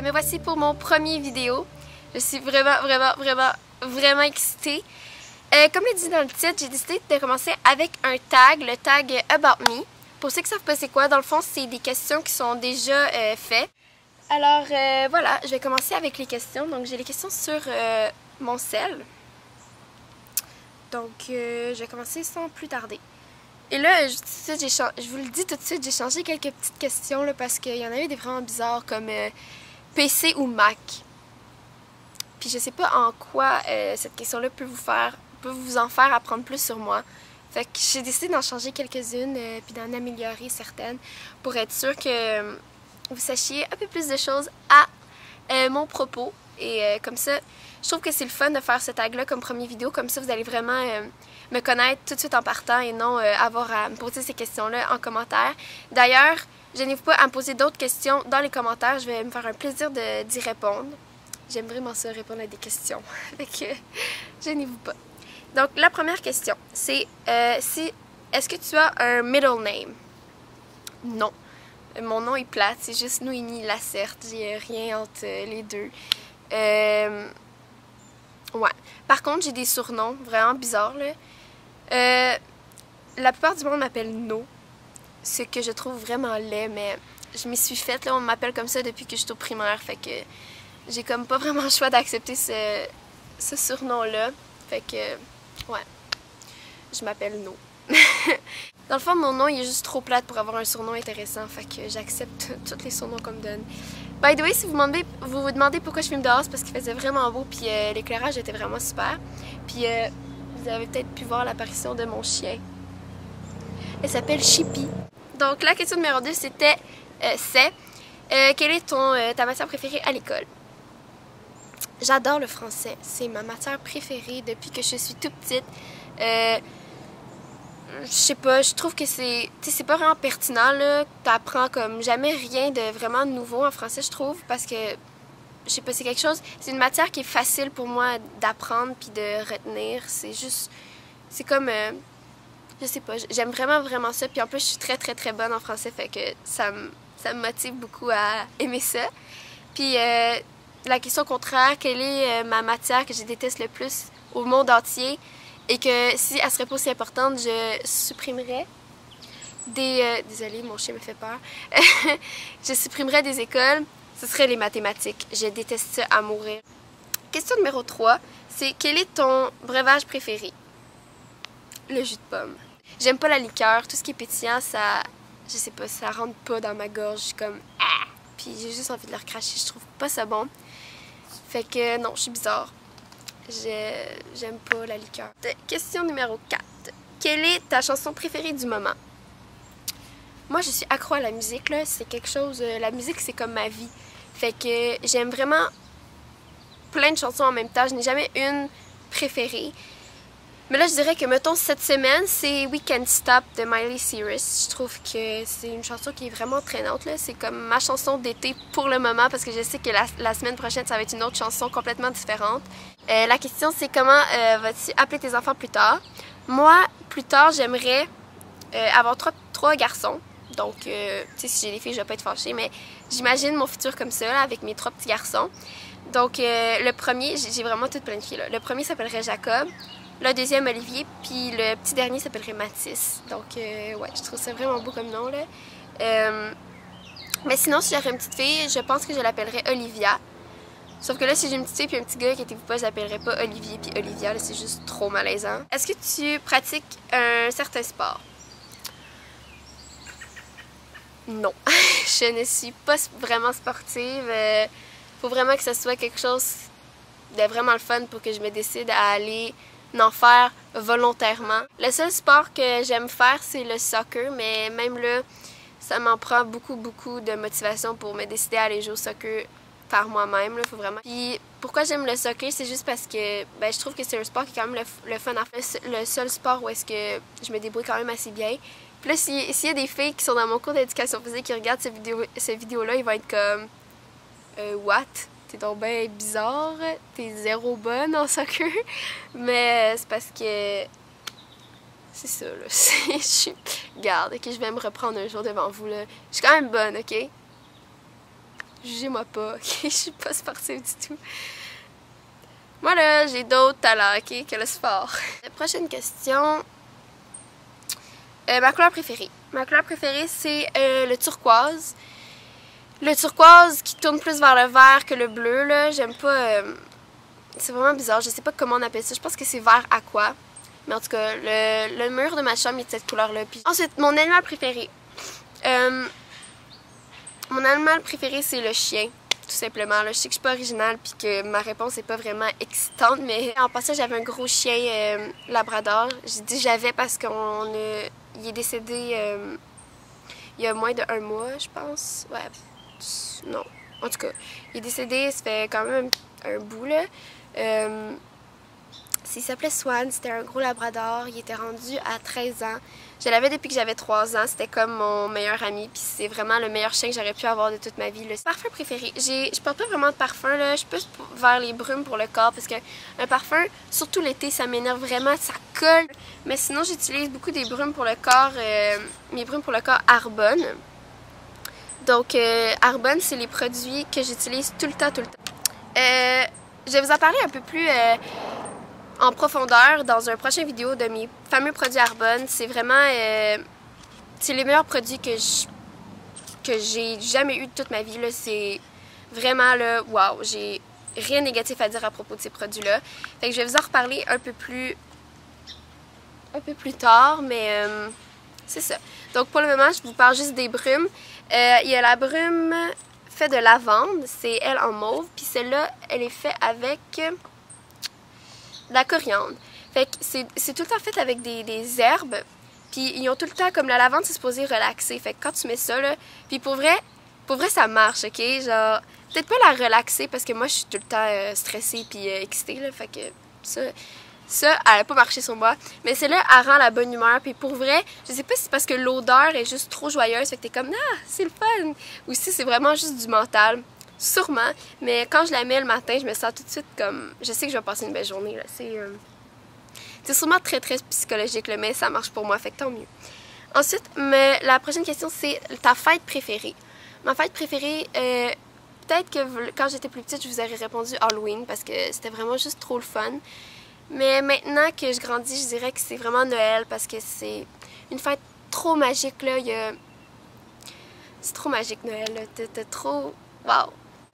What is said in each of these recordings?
me voici pour mon premier vidéo. Je suis vraiment excitée. Comme le dit dans le titre, j'ai décidé de commencer avec un tag, le tag About Me. Pour ceux qui ne savent pas c'est quoi, dans le fond, c'est des questions qui sont déjà faites. Alors voilà, je vais commencer avec les questions. Donc j'ai les questions sur mon cell. Donc je vais commencer sans plus tarder. Et là, je vous le dis tout de suite, j'ai changé quelques petites questions là, parce qu'il y en a eu des vraiment bizarres comme PC ou Mac. Puis je sais pas en quoi cette question-là peut vous en faire apprendre plus sur moi. Fait que j'ai décidé d'en changer quelques-unes puis d'en améliorer certaines pour être sûre que vous sachiez un peu plus de choses à mon propos. Et comme ça, je trouve que c'est le fun de faire ce tag-là comme première vidéo. Comme ça, vous allez vraiment me connaître tout de suite en partant et non avoir à me poser ces questions-là en commentaire. D'ailleurs, gênez-vous pas à me poser d'autres questions dans les commentaires. Je vais me faire un plaisir d'y répondre. J'aime vraiment ça, répondre à des questions. Fait que, gênez-vous pas. Donc, la première question, c'est est-ce que tu as un middle name? Non. Mon nom est plate, c'est juste Noémie Lacerte. J'ai rien entre les deux. Ouais. Par contre, j'ai des surnoms vraiment bizarres, là. La plupart du monde m'appelle No, ce que je trouve vraiment laid, mais je m'y suis faite, là. On m'appelle comme ça depuis que je suis au primaire, fait que j'ai comme pas vraiment le choix d'accepter ce surnom-là. Fait que, ouais, je m'appelle No. Dans le fond, mon nom il est juste trop plate pour avoir un surnom intéressant, fait que j'accepte tous les surnoms qu'on me donne. By the way, si vous vous demandez pourquoi je filme dehors, c'est parce qu'il faisait vraiment beau, puis l'éclairage était vraiment super. Puis vous avez peut-être pu voir l'apparition de mon chien. Elle s'appelle Chippy. Donc la question numéro 2, c'était quelle est ta matière préférée à l'école? J'adore le français, c'est ma matière préférée depuis que je suis toute petite. Je sais pas, je trouve que c'est pas vraiment pertinent là. T'apprends comme jamais rien de vraiment nouveau en français, je trouve, parce que je sais pas, c'est quelque chose, c'est une matière qui est facile pour moi d'apprendre puis de retenir. C'est juste, c'est comme, je sais pas, j'aime vraiment ça. Puis en plus, je suis très bonne en français, fait que ça me motive beaucoup à aimer ça. Puis la question contraire, quelle est ma matière que je déteste le plus au monde entier? Et que si elle serait pas aussi importante, je supprimerais des... désolée, mon chien me fait peur. Je supprimerais des écoles, ce serait les mathématiques. Je déteste ça à mourir. Question numéro 3, c'est quel est ton breuvage préféré? Le jus de pomme. J'aime pas la liqueur, tout ce qui est pétillant, ça... Je sais pas, ça rentre pas dans ma gorge, je suis comme... Ah! Puis j'ai juste envie de le recracher, je trouve pas ça bon. Fait que non, je suis bizarre. J'aime pas la liqueur. Question numéro 4. Quelle est ta chanson préférée du moment? Moi, je suis accro à la musique, là. C'est quelque chose... la musique, c'est comme ma vie. Fait que j'aime vraiment plein de chansons en même temps. Je n'ai jamais une préférée. Mais là, je dirais que, mettons, cette semaine, c'est We Can't Stop de Miley Cyrus. Je trouve que c'est une chanson qui est vraiment traînante, là. C'est comme ma chanson d'été pour le moment, parce que je sais que la semaine prochaine, ça va être une autre chanson complètement différente. La question, c'est comment vas-tu appeler tes enfants plus tard? Moi, plus tard, j'aimerais avoir trois garçons. Donc, tu sais, si j'ai des filles, je vais pas être fâchée, mais j'imagine mon futur comme ça, là, avec mes 3 petits garçons. Donc, le premier, j'ai vraiment tout planifié, là. Le premier s'appellerait Jacob. Le deuxième, Olivier, puis le petit dernier s'appellerait Mathis. Donc, ouais, je trouve ça vraiment beau comme nom, là. Mais sinon, si j'aurais une petite fille, je pense que je l'appellerais Olivia. Sauf que là, si j'ai une petite fille puis un petit gars, inquiétez-vous pas, je l'appellerais pas Olivier puis Olivia, là, c'est juste trop malaisant. Est-ce que tu pratiques un certain sport? Non. Je ne suis pas vraiment sportive. Faut vraiment que ce soit quelque chose de vraiment le fun pour que je me décide à aller en faire volontairement. Le seul sport que j'aime faire, c'est le soccer, mais même là, ça m'en prend beaucoup de motivation pour me décider à aller jouer au soccer par moi-même, là, faut vraiment. Puis pourquoi j'aime le soccer, c'est juste parce que ben, je trouve que c'est un sport qui est quand même le fun à faire. Le seul sport où est-ce que je me débrouille quand même assez bien. Puis là, s'il y a des filles qui sont dans mon cours d'éducation physique qui regardent cette vidéo-là, ils vont être comme what? T'es donc bien bizarre, t'es zéro bonne en soccer. Mais c'est parce que c'est ça, là. Regarde, ok, je vais me reprendre un jour devant vous, là. Je suis quand même bonne, ok? Jugez-moi pas, ok? Je suis pas sportive du tout. Moi là, j'ai d'autres talents, ok? Que le sport. La prochaine question. Ma couleur préférée. Ma couleur préférée, c'est le turquoise. Le turquoise qui tourne plus vers le vert que le bleu, là. J'aime pas... c'est vraiment bizarre. Je sais pas comment on appelle ça. Je pense que c'est vert aqua. Mais en tout cas, le mur de ma chambre est de cette couleur-là. Puis ensuite, mon animal préféré. Mon animal préféré, c'est le chien. Tout simplement. Là, je sais que je suis pas originale puis que ma réponse n'est pas vraiment excitante, mais en passant, j'avais un gros chien labrador. J'ai dit j'avais parce il est décédé il y a moins d'1 mois, je pense. Ouais, non. En tout cas, il est décédé, ça fait quand même un bout, là. Il s'appelait Swan, c'était un gros labrador. Il était rendu à 13 ans. Je l'avais depuis que j'avais 3 ans. C'était comme mon meilleur ami. Puis c'est vraiment le meilleur chien que j'aurais pu avoir de toute ma vie. Le parfum préféré. Je porte pas vraiment de parfum, là. Je suis plus vers les brumes pour le corps. Parce que un parfum, surtout l'été, ça m'énerve vraiment. Ça colle. Mais sinon, j'utilise beaucoup des brumes pour le corps. Mes brumes pour le corps Arbonne. Donc, Arbonne, c'est les produits que j'utilise tout le temps, je vais vous en parler un peu plus... en profondeur dans un prochain vidéo de mes fameux produits Arbonne. C'est vraiment c'est les meilleurs produits que j'ai jamais eu de toute ma vie. C'est vraiment là, wow, j'ai rien de négatif à dire à propos de ces produits-là. Fait que je vais vous en reparler un peu plus tard, mais c'est ça. Donc pour le moment, je vous parle juste des brumes. Il y a la brume faite de lavande, c'est elle en mauve, puis celle-là, elle est faite avec de la coriandre. Fait que c'est tout le temps fait avec des herbes. Puis ils ont tout le temps, comme la lavande, c'est supposé relaxer. Fait que quand tu mets ça, là, puis pour vrai, ça marche, ok? Genre, peut-être pas la relaxer parce que moi, je suis tout le temps stressée puis excitée, là. Fait que ça, elle a pas marché sur moi. Mais celle-là, elle rend la bonne humeur. Puis pour vrai, je sais pas si c'est parce que l'odeur est juste trop joyeuse. Fait que t'es comme, ah, c'est le fun. Ou si c'est vraiment juste du mental. Sûrement, mais quand je la mets le matin, je me sens tout de suite comme... Je sais que je vais passer une belle journée, là. C'est sûrement très, très psychologique, là, mais ça marche pour moi, fait que tant mieux. Ensuite, la prochaine question, c'est ta fête préférée. Ma fête préférée, peut-être que quand j'étais plus petite, je vous aurais répondu Halloween, parce que c'était vraiment juste trop le fun. Mais maintenant que je grandis, je dirais que c'est vraiment Noël, parce que c'est une fête trop magique, là. C'est trop magique, Noël, là. T'es trop... Wow!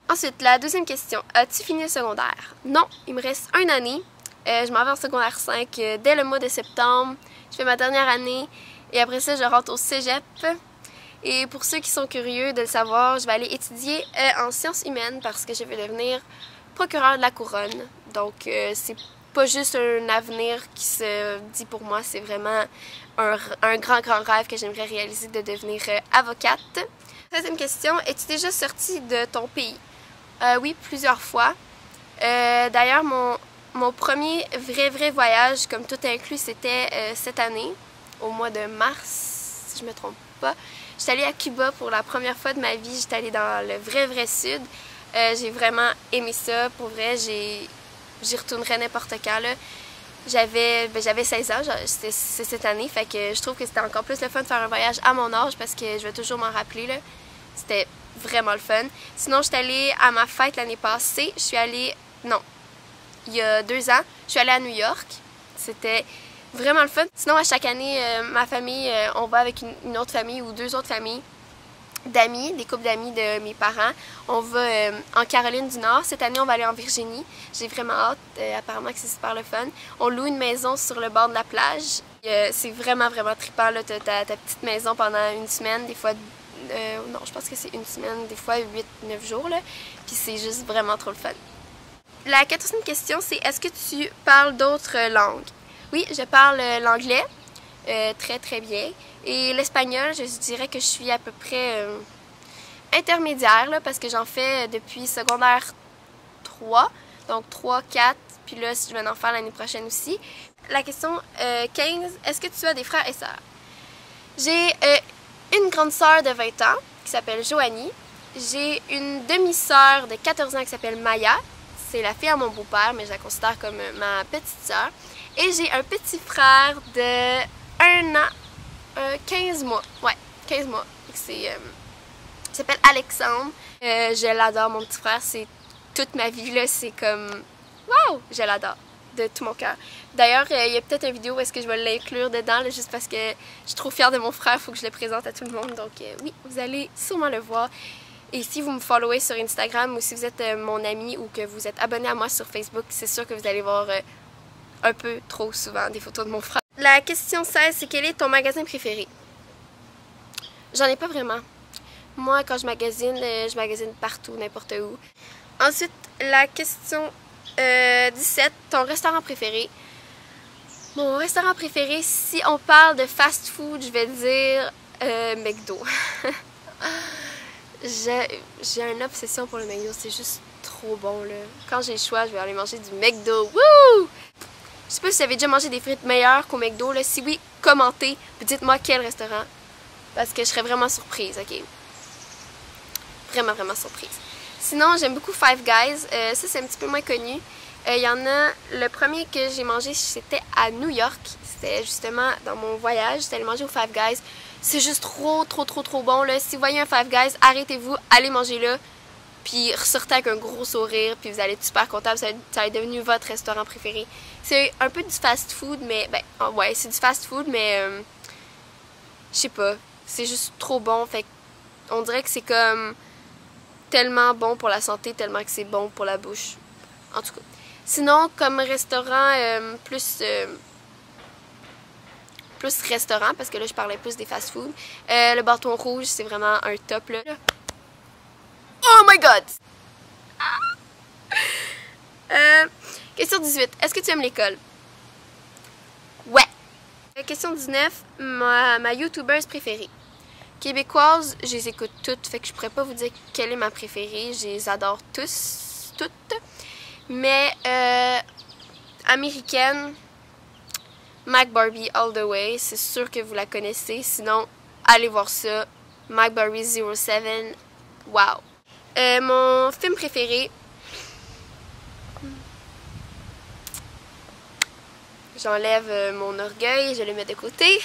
Ensuite, la deuxième question. As-tu fini le secondaire? Non, il me reste 1 année. Je m'en vais en secondaire 5 dès le mois de septembre. Je fais ma dernière année et après ça, je rentre au cégep. Et pour ceux qui sont curieux de le savoir, je vais aller étudier en sciences humaines parce que je vais devenir procureur de la couronne. Donc, c'est pas juste un avenir qui se dit pour moi, c'est vraiment un grand, grand rêve que j'aimerais réaliser de devenir avocate. Deuxième question, es-tu déjà sortie de ton pays? Oui, plusieurs fois. D'ailleurs, mon premier vrai voyage, comme tout inclus, c'était cette année, au mois de mars, si je me trompe pas. J'étais allée à Cuba pour la première fois de ma vie. J'étais allée dans le vrai sud. J'ai vraiment aimé ça. Pour vrai, j'y retournerais n'importe quand, là. J'avais 16 ans, c'est cette année, fait que je trouve que c'était encore plus le fun de faire un voyage à mon âge parce que je vais toujours m'en rappeler, là. C'était vraiment le fun. Sinon, j'étais allée à ma fête l'année passée. Je suis allée... Non, il y a 2 ans, je suis allée à New York. C'était vraiment le fun. Sinon, à chaque année, ma famille, on va avec une autre famille ou 2 autres familles d'amis, des couples d'amis de mes parents. On va en Caroline du Nord. Cette année, on va aller en Virginie. J'ai vraiment hâte. Apparemment que c'est super le fun. On loue une maison sur le bord de la plage. C'est vraiment trippant. Tu as ta petite maison pendant 1 semaine, des fois... non, je pense que c'est 1 semaine, des fois 8-9 jours. Là. Puis c'est juste vraiment trop le fun. La 4e question, c'est est-ce que tu parles d'autres langues? Oui, je parle l'anglais. Très bien. Et l'espagnol, je dirais que je suis à peu près intermédiaire là, parce que j'en fais depuis secondaire 3, donc 3, 4, puis là je vais en faire l'année prochaine aussi. La question 15, est-ce que tu as des frères et sœurs? J'ai une grande sœur de 20 ans qui s'appelle Joanie. J'ai une demi-sœur de 14 ans qui s'appelle Maya. C'est la fille à mon beau-père, mais je la considère comme ma petite sœur. Et j'ai un petit frère de 1 an, 15 mois. Ouais, 15 mois. Il s'appelle Alexandre. Je l'adore, mon petit frère, c'est toute ma vie, là, c'est comme... Waouh! Je l'adore, de tout mon cœur. D'ailleurs, il y a peut-être une vidéo où est-ce que je vais l'inclure dedans, là, juste parce que je suis trop fière de mon frère, il faut que je le présente à tout le monde. Donc oui, vous allez sûrement le voir. Et si vous me followez sur Instagram ou si vous êtes mon ami ou que vous êtes abonné à moi sur Facebook, c'est sûr que vous allez voir un peu trop souvent des photos de mon frère. La question 16, c'est quel est ton magasin préféré? J'en ai pas vraiment. Moi, quand je magasine partout, n'importe où. Ensuite, la question 17, ton restaurant préféré. Mon restaurant préféré, si on parle de fast-food, je vais dire McDo. J'ai une obsession pour le McDo, c'est juste trop bon là. Quand j'ai le choix, je vais aller manger du McDo. Wouh! Je sais pas si vous avez déjà mangé des frites meilleures qu'au McDo là. Si oui, commentez, puis dites-moi quel restaurant. Parce que je serais vraiment surprise, ok? Vraiment, vraiment surprise. Sinon, j'aime beaucoup Five Guys. Ça, c'est un petit peu moins connu. Il y en a, le premier que j'ai mangé, c'était à New York. C'était justement dans mon voyage. J'étais allée manger au Five Guys. C'est juste trop bon là. Si vous voyez un Five Guys, arrêtez-vous, allez manger là. Puis ressortez avec un gros sourire. Puis vous allez être super content. Ça va être devenu votre restaurant préféré. C'est un peu du fast food, mais ben ouais, c'est du fast food, mais je sais pas. C'est juste trop bon. Fait on dirait que c'est comme tellement bon pour la santé, tellement que c'est bon pour la bouche. En tout cas. Sinon, comme restaurant plus restaurant, parce que là, je parlais plus des fast-food. Le Bâton Rouge, c'est vraiment un top, là. Oh my god! Question 18. Est-ce que tu aimes l'école? Ouais. Question 19. Ma youtubeuse préférée. Québécoises, je les écoute toutes, fait que je pourrais pas vous dire quelle est ma préférée. Je les adore toutes. Mais américaine, Mac Barbie All the Way, c'est sûr que vous la connaissez. Sinon, allez voir ça. Mac Barbie 07, wow. Mon film préféré, j'enlève mon orgueil, je le mets de côté.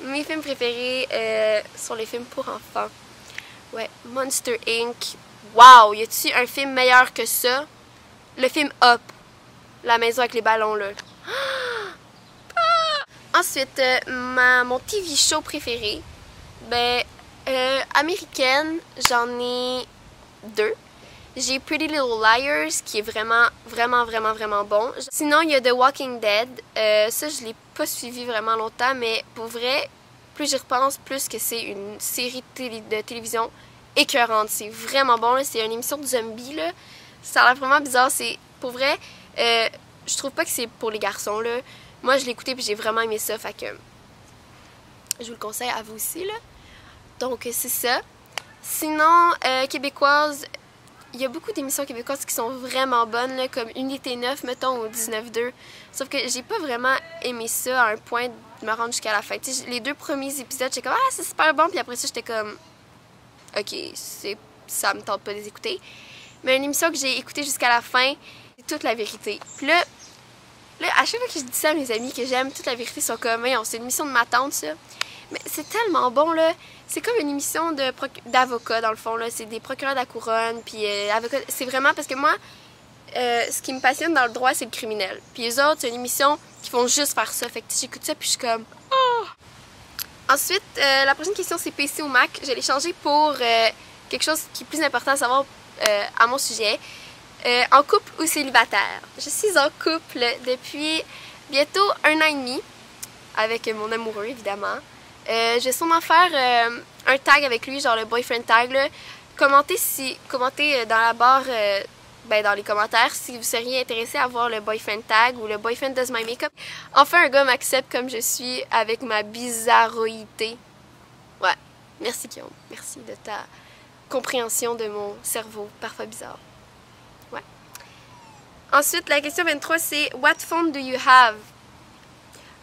Mes films préférés sont les films pour enfants. Ouais, Monster Inc. Wow, y a-t-il un film meilleur que ça? Le film Up, la maison avec les ballons là. Ensuite, mon TV show préféré, ben, américaine, j'en ai deux. J'ai Pretty Little Liars, qui est vraiment bon. Sinon, il y a The Walking Dead. Ça, je l'ai pas suivi vraiment longtemps, mais pour vrai, plus j'y repense, plus que c'est une série de télévision écœurante. C'est vraiment bon, c'est une émission de zombies, là. Ça a l'air vraiment bizarre. C'est, pour vrai, je trouve pas que c'est pour les garçons, là. Moi, je l'ai écouté puis j'ai vraiment aimé ça, fait que je vous le conseille à vous aussi, là. Donc, c'est ça. Sinon, québécoise, il y a beaucoup d'émissions québécoises qui sont vraiment bonnes, là, comme Unité 9, mettons, ou 19-2. Sauf que j'ai pas vraiment aimé ça à un point de me rendre jusqu'à la fin. T'sais, les deux premiers épisodes, j'étais comme « Ah, c'est super bon! » Puis après ça, j'étais comme « Ok, ça me tente pas de les écouter. » Mais une émission que j'ai écoutée jusqu'à la fin, c'est Toute la vérité. Puis là, à chaque fois que je dis ça à mes amis que j'aime Toute la vérité, ils sont comme « C'est une émission de ma tante, ça. » Mais c'est tellement bon, là. C'est comme une émission d'avocats, dans le fond, là. C'est des procureurs de la couronne, puis avocats. C'est vraiment parce que moi, ce qui me passionne dans le droit, c'est le criminel. Puis les autres, c'est une émission qui font juste faire ça. Fait que j'écoute ça, puis je suis comme... Oh! Ensuite, la prochaine question, c'est PC ou Mac. Je l'ai changé pour quelque chose qui est plus important à savoir à mon sujet. En couple ou célibataire? Je suis en couple depuis bientôt 1 an et demi, avec mon amoureux, évidemment. Je vais sûrement faire un tag avec lui, genre le boyfriend tag, là. Commentez dans la barre, dans les commentaires, si vous seriez intéressé à voir le boyfriend tag ou le boyfriend does my makeup. Enfin, un gars m'accepte comme je suis avec ma bizarroïté. Ouais, merci Guillaume, merci de ta compréhension de mon cerveau parfois bizarre. Ouais. Ensuite, la question 23, c'est What phone do you have?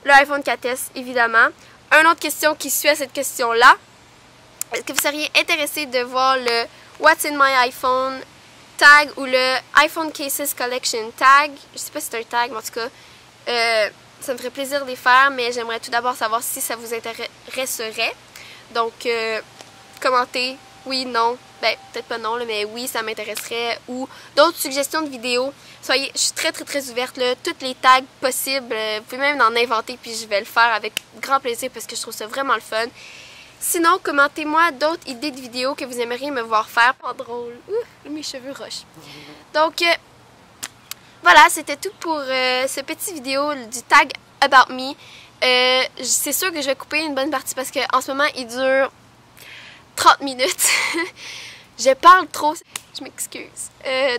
Le iPhone 4S, évidemment. Une autre question qui suit à cette question-là. Est-ce que vous seriez intéressé de voir le What's in my iPhone tag ou le iPhone Cases Collection tag? Je sais pas si c'est un tag, mais en tout cas, ça me ferait plaisir de les faire, mais j'aimerais tout d'abord savoir si ça vous intéresserait. Donc, commentez, oui, non, ben peut-être pas non, là, mais oui, ça m'intéresserait. Ou d'autres suggestions de vidéos. Je suis très ouverte, là. Toutes les tags possibles, vous pouvez même en inventer, puis je vais le faire avec grand plaisir parce que je trouve ça vraiment le fun. Sinon, commentez-moi d'autres idées de vidéos que vous aimeriez me voir faire. Oh, drôle. Ouh, mes cheveux rochent. Donc, voilà, c'était tout pour ce petit vidéo du tag About Me. C'est sûr que je vais couper une bonne partie parce qu'en ce moment, il dure 30 minutes. Je parle trop, je m'excuse.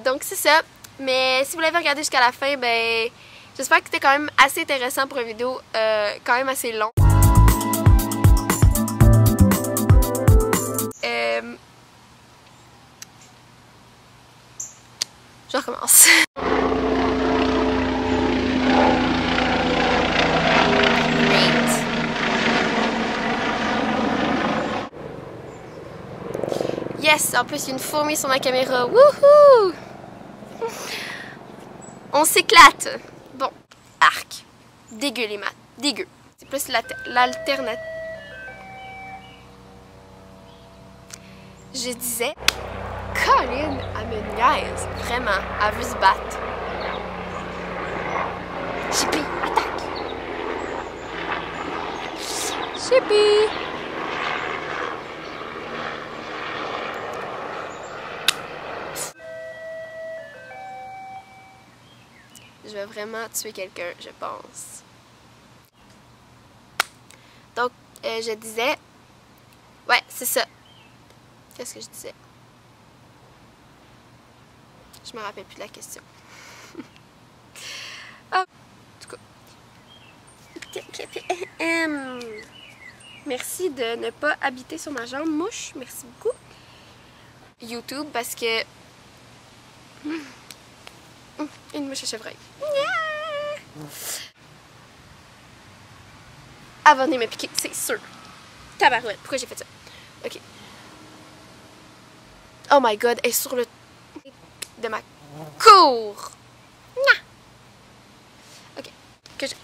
Donc, c'est ça. Mais si vous l'avez regardé jusqu'à la fin, ben, j'espère que c'était quand même assez intéressant pour une vidéo quand même assez long. Je recommence. Yes! En plus, il y a une fourmi sur ma caméra. Wouhou! On s'éclate! Bon, arc. Dégueu les maths. Dégueu. C'est plus l'alternative. Je disais... Colin, elle me niaise. Vraiment, elle veut se battre. Chippy, attaque! Chippy! Je vais vraiment tuer quelqu'un, je pense. Donc, je disais... Ouais, c'est ça. Qu'est-ce que je disais? Je me rappelle plus de la question. Ah, en tout cas. Merci de ne pas habiter sur ma jambe, mouche. Merci beaucoup. YouTube, parce que... Une mouche à chevreuil. Elle va venir me piquer, c'est sûr. Tabarouette, pourquoi j'ai fait ça? Ok. Oh my god, elle est sur le... de ma cour. Ok. Que je...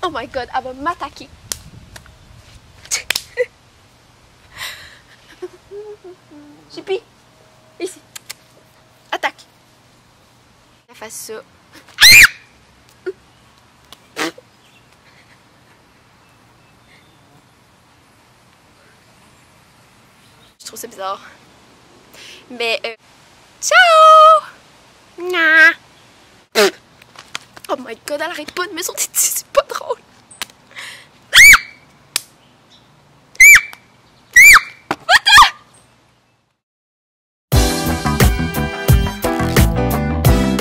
Oh my god, elle va m'attaquer. Chippy, ici. Attaque. Elle fasse ça. Je trouve ça bizarre. Mais, ciao! Oh my god, elle arrête pas de me sauter dessus.